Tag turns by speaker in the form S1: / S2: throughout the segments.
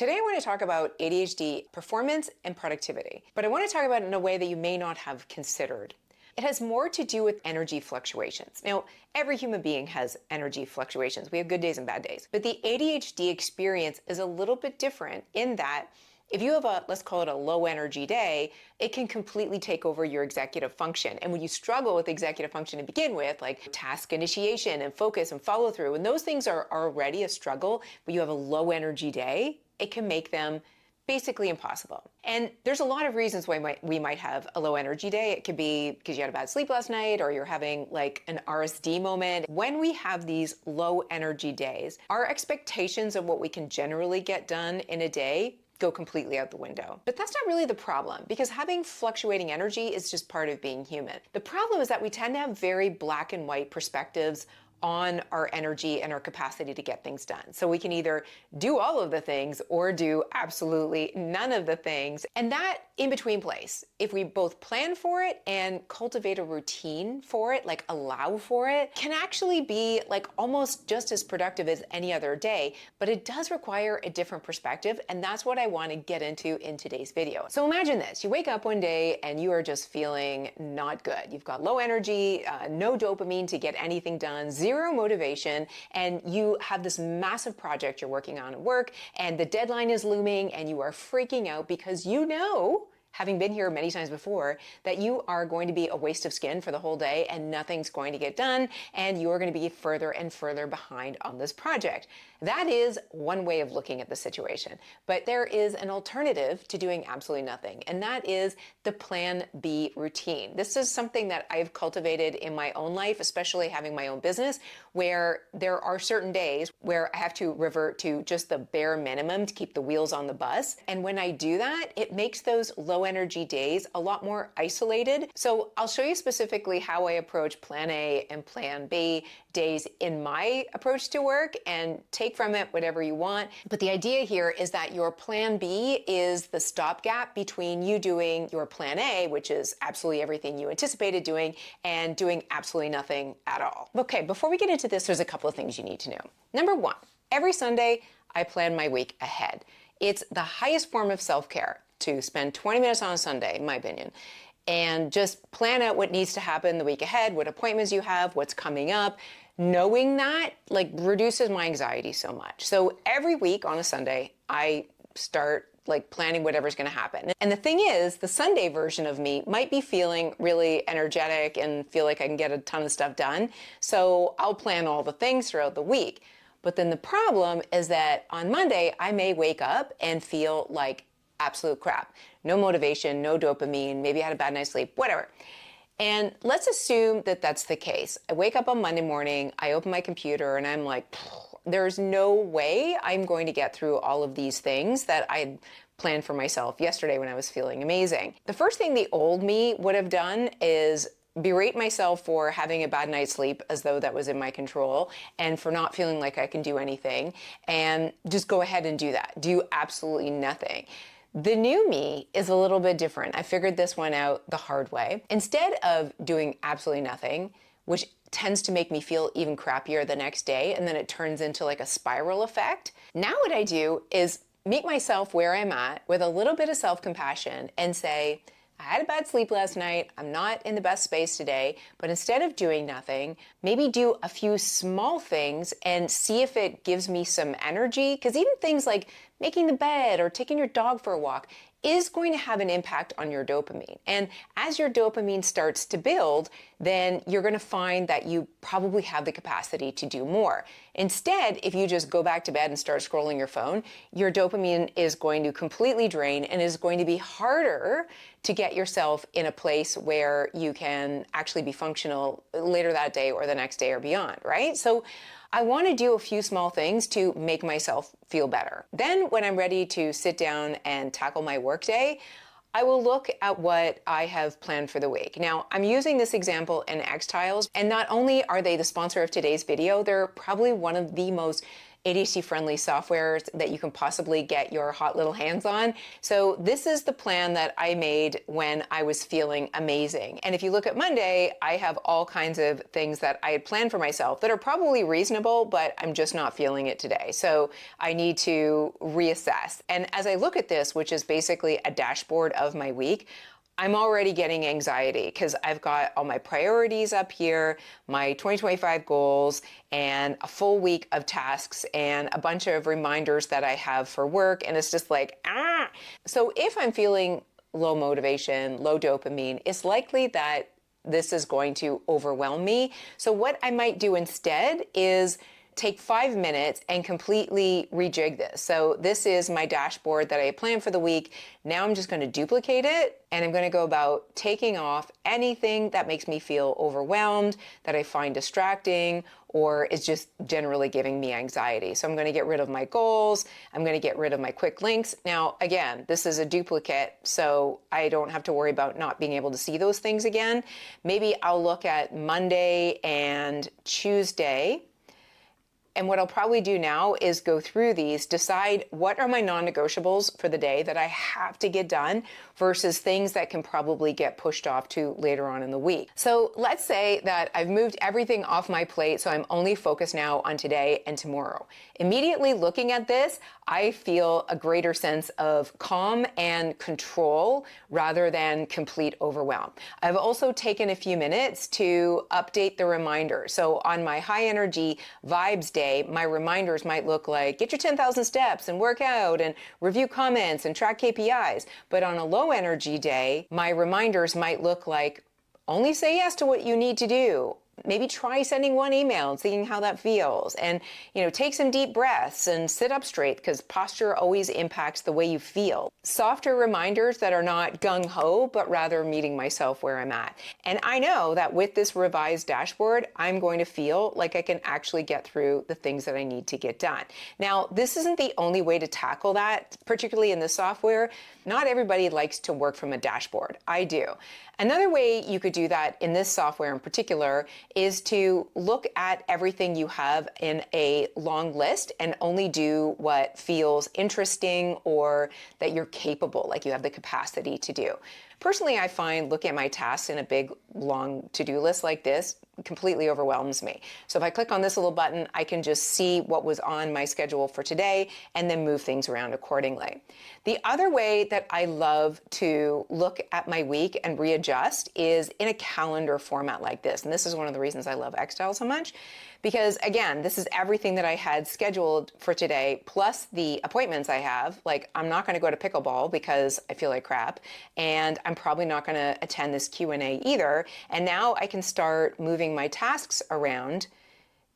S1: Today I want to talk about ADHD performance and productivity, but I want to talk about it in a way that you may not have considered. It has more to do with energy fluctuations. Now, every human being has energy fluctuations. We have good days and bad days, but the ADHD experience is a little bit different in that if you have let's call it a low energy day, it can completely take over your executive function. And when you struggle with executive function to begin with, like task initiation and focus and follow through, and those things are already a struggle, but you have a low energy day, it can make them basically impossible. And there's a lot of reasons why we might have a low energy day. It could be because you had a bad sleep last night, or you're having like an RSD moment. When we have these low energy days, our expectations of what we can generally get done in a day go completely out the window. But that's not really the problem, because having fluctuating energy is just part of being human. The problem is that we tend to have very black and white perspectives on our energy and our capacity to get things done. So we can either do all of the things or do absolutely none of the things. And that in-between place, if we both plan for it and cultivate a routine for it, like allow for it, can actually be like almost just as productive as any other day, but it does require a different perspective. And that's what I want to get into in today's video. So imagine this, you wake up one day and you are just feeling not good. You've got low energy, no dopamine to get anything done, zero motivation, and you have this massive project you're working on at work, and the deadline is looming, and you are freaking out because you know, having been here many times before, that you are going to be a waste of skin for the whole day and nothing's going to get done, and you're going to be further and further behind on this project. That is one way of looking at the situation. But there is an alternative to doing absolutely nothing, and that is the Plan B routine. This is something that I've cultivated in my own life, especially having my own business, where there are certain days where I have to revert to just the bare minimum to keep the wheels on the bus. And when I do that, it makes those low energy days a lot more isolated. So I'll show you specifically how I approach Plan A and Plan B days in my approach to work, and take from it whatever you want. But the idea here is that your Plan B is the stopgap between you doing your Plan A, which is absolutely everything you anticipated doing, and doing absolutely nothing at all. Okay, before we get into this, there's a couple of things you need to know. Number one, every Sunday, I plan my week ahead. It's the highest form of self-care to spend 20 minutes on a Sunday, in my opinion, and just plan out what needs to happen the week ahead, what appointments you have, what's coming up. Knowing that like reduces my anxiety so much. So every week on a Sunday, I start like planning whatever's going to happen. And the thing is, the Sunday version of me might be feeling really energetic and feel like I can get a ton of stuff done. So I'll plan all the things throughout the week. But then the problem is that on Monday, I may wake up and feel like absolute crap. No motivation, no dopamine, maybe I had a bad night's sleep, whatever. And let's assume that that's the case. I wake up on Monday morning, I open my computer, and I'm like, there's no way I'm going to get through all of these things that I planned for myself yesterday when I was feeling amazing. The first thing the old me would have done is berate myself for having a bad night's sleep, as though that was in my control, and for not feeling like I can do anything, and just go ahead and do that. Do absolutely nothing. The new me is a little bit different. I figured this one out the hard way. Instead of doing absolutely nothing, which tends to make me feel even crappier the next day, and then it turns into like a spiral effect, now what I do is meet myself where I'm at with a little bit of self-compassion and say, I had a bad sleep last night, I'm not in the best space today, but instead of doing nothing, maybe do a few small things and see if it gives me some energy. Because even things like making the bed or taking your dog for a walk is going to have an impact on your dopamine. And as your dopamine starts to build, then you're going to find that you probably have the capacity to do more. Instead, if you just go back to bed and start scrolling your phone, your dopamine is going to completely drain and is going to be harder to get yourself in a place where you can actually be functional later that day or the next day or beyond, right? So I want to do a few small things to make myself feel better. Then when I'm ready to sit down and tackle my workday, I will look at what I have planned for the week. Now, I'm using this example in X Tiles, and not only are they the sponsor of today's video, they're probably one of the most ADHD-friendly software that you can possibly get your hot little hands on. So this is the plan that I made when I was feeling amazing. And if you look at Monday, I have all kinds of things that I had planned for myself that are probably reasonable, but I'm just not feeling it today. So I need to reassess. And as I look at this, which is basically a dashboard of my week, I'm already getting anxiety because I've got all my priorities up here, my 2025 goals, and a full week of tasks and a bunch of reminders that I have for work. And it's just like, ah. So if I'm feeling low motivation, low dopamine, it's likely that this is going to overwhelm me. So what I might do instead is take 5 minutes and completely rejig this. So this is my dashboard that I planned for the week. Now I'm just going to duplicate it, and I'm going to go about taking off anything that makes me feel overwhelmed, that I find distracting, or is just generally giving me anxiety. So I'm going to get rid of my goals. I'm going to get rid of my quick links. Now, again, this is a duplicate, so I don't have to worry about not being able to see those things again. Maybe I'll look at Monday and Tuesday. And what I'll probably do now is go through these, decide what are my non-negotiables for the day that I have to get done versus things that can probably get pushed off to later on in the week. So let's say that I've moved everything off my plate, so I'm only focused now on today and tomorrow. Immediately looking at this, I feel a greater sense of calm and control rather than complete overwhelm. I've also taken a few minutes to update the reminder. So on my high energy vibes day, my reminders might look like get your 10,000 steps and work out and review comments and track KPIs. But on a low energy day, my reminders might look like only say yes to what you need to do. Maybe try sending one email and seeing how that feels, and take some deep breaths and sit up straight because posture always impacts the way you feel. Softer reminders that are not gung-ho, but rather meeting myself where I'm at. And I know that with this revised dashboard, I'm going to feel like I can actually get through the things that I need to get done. Now, this isn't the only way to tackle that, particularly in the software. Not everybody likes to work from a dashboard. I do. Another way you could do that in this software in particular is to look at everything you have in a long list and only do what feels interesting or that you're capable, like you have the capacity to do. Personally, I find looking at my tasks in a big, long to-do list like this completely overwhelms me. So if I click on this little button, I can just see what was on my schedule for today and then move things around accordingly. The other way that I love to look at my week and readjust is in a calendar format like this. And this is one of the reasons I love Xstyle so much. Because again, this is everything that I had scheduled for today, plus the appointments I have. Like, I'm not going to go to pickleball because I feel like crap, and I'm probably not going to attend this Q&A either. And now I can start moving my tasks around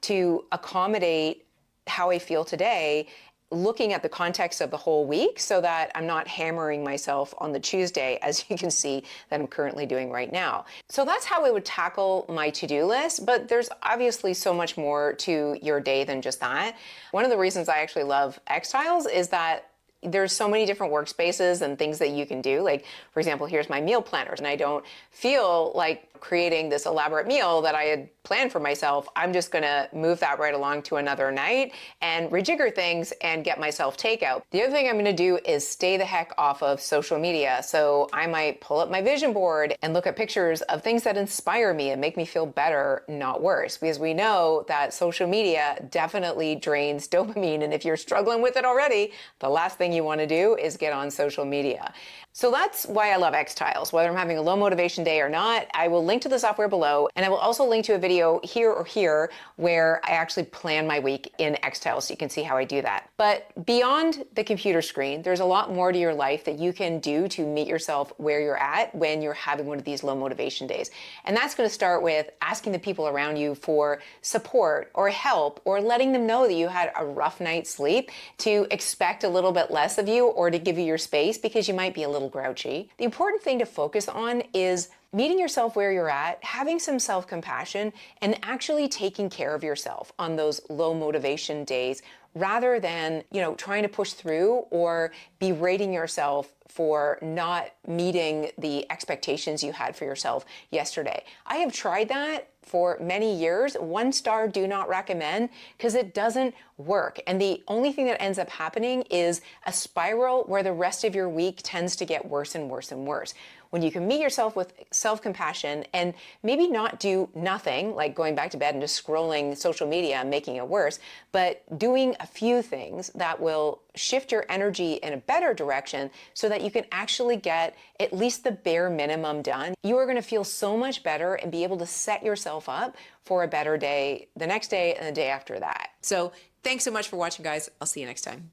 S1: to accommodate how I feel today, looking at the context of the whole week so that I'm not hammering myself on the Tuesday, as you can see that I'm currently doing right now. So that's how I would tackle my to-do list, but there's obviously so much more to your day than just that. One of the reasons I actually love Xtiles is that there's so many different workspaces and things that you can do. Like, for example, here's my meal planners, and I don't feel like creating this elaborate meal that I had planned for myself. I'm just gonna move that right along to another night and rejigger things and get myself takeout. The other thing I'm gonna do is stay the heck off of social media. So I might pull up my vision board and look at pictures of things that inspire me and make me feel better, not worse, because we know that social media definitely drains dopamine. And if you're struggling with it already, the last thing you wanna do is get on social media. So that's why I love Xtiles. Whether I'm having a low motivation day or not, I will link to the software below, and I will also link to a video here or here where I actually plan my week in Xtiles so you can see how I do that. But beyond the computer screen, there's a lot more to your life that you can do to meet yourself where you're at when you're having one of these low motivation days. And that's going to start with asking the people around you for support or help, or letting them know that you had a rough night's sleep, to expect a little bit less of you or to give you your space because you might be a little grouchy. The important thing to focus on is meeting yourself where you're at, having some self-compassion, and actually taking care of yourself on those low motivation days rather than, trying to push through or berating yourself for not meeting the expectations you had for yourself yesterday. I have tried that for many years. 1 star, do not recommend, because it doesn't work. And the only thing that ends up happening is a spiral where the rest of your week tends to get worse and worse and worse. When you can meet yourself with self-compassion and maybe not do nothing, like going back to bed and just scrolling social media and making it worse, but doing a few things that will shift your energy in a better direction so that you can actually get at least the bare minimum done, you are going to feel so much better and be able to set yourself up for a better day the next day and the day after that. So thanks so much for watching, guys. I'll see you next time.